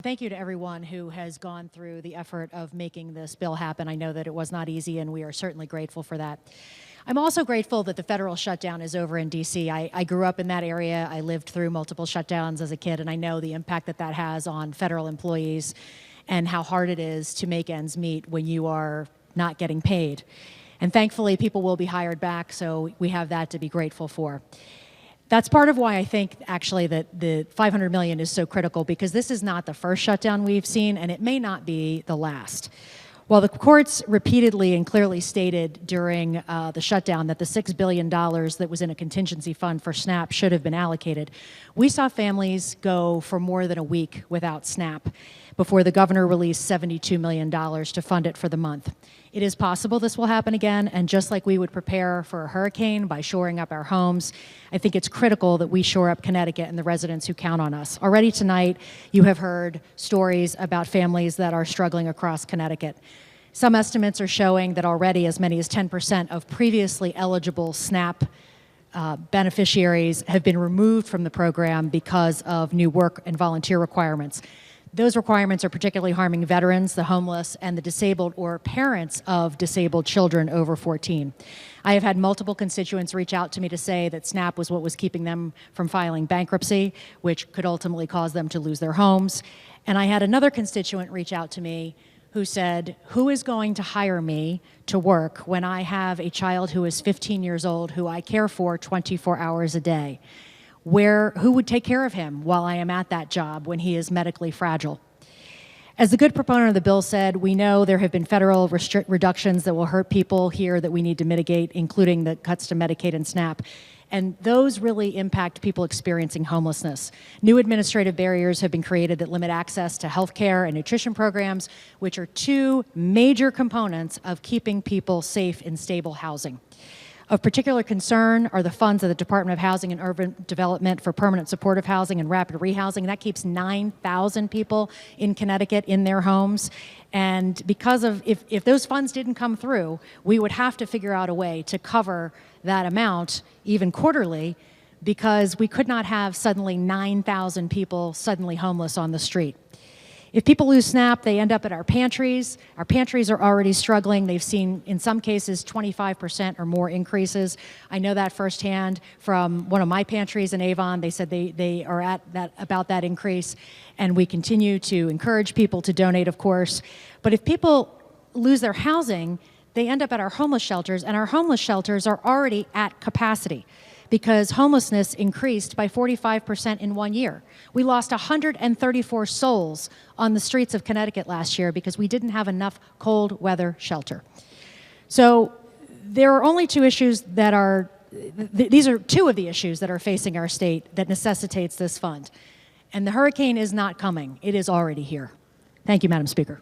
Thank you to everyone who has gone through the effort of making this bill happen. I know that it was not easy, and we are certainly grateful for that. I'm also grateful that the federal shutdown is over in D.C. I grew up in that area. I lived through multiple shutdowns as a kid, and I know the impact that that has on federal employees and how hard it is to make ends meet when you are not getting paid. And thankfully, people will be hired back, so we have that to be grateful for. That's part of why I think, actually, that the $500 million is so critical, because this is not the first shutdown we've seen, and it may not be the last. While the courts repeatedly and clearly stated during the shutdown that the $6 billion that was in a contingency fund for SNAP should have been allocated, we saw families go for more than a week without SNAP before the governor released $72 million to fund it for the month. It is possible this will happen again, and just like we would prepare for a hurricane by shoring up our homes, I think it's critical that we shore up Connecticut and the residents who count on us. Already tonight, you have heard stories about families that are struggling across Connecticut. Some estimates are showing that already as many as 10% of previously eligible SNAP beneficiaries have been removed from the program because of new work and volunteer requirements. Those requirements are particularly harming veterans, the homeless, and the disabled or parents of disabled children over 14. I have had multiple constituents reach out to me to say that SNAP was what was keeping them from filing bankruptcy, which could ultimately cause them to lose their homes. And I had another constituent reach out to me who said, who is going to hire me to work when I have a child who is 15 years old who I care for 24 hours a day? Who would take care of him while I am at that job when he is medically fragile? As the good proponent of the bill said, we know there have been federal reductions that will hurt people here that we need to mitigate, including the cuts to Medicaid and SNAP. And those really impact people experiencing homelessness. New administrative barriers have been created that limit access to health care and nutrition programs, which are two major components of keeping people safe in stable housing. Of particular concern are the funds of the Department of Housing and Urban Development for permanent supportive housing and rapid rehousing. That keeps 9,000 people in Connecticut in their homes. And because of, if those funds didn't come through, we would have to figure out a way to cover that amount, even quarterly, because we could not have suddenly 9,000 people suddenly homeless on the street. If people lose SNAP, they end up at our pantries. Our pantries are already struggling. They've seen, in some cases, 25% or more increases. I know that firsthand from one of my pantries in Avon. They said they are at about that increase, and we continue to encourage people to donate, of course. But if people lose their housing, they end up at our homeless shelters, and our homeless shelters are already at capacity, because homelessness increased by 45% in 1 year. We lost 134 souls on the streets of Connecticut last year because we didn't have enough cold weather shelter. So there are only two issues that are, these are two of the issues that are facing our state that necessitates this fund. And the hurricane is not coming. It is already here. Thank you, Madam Speaker.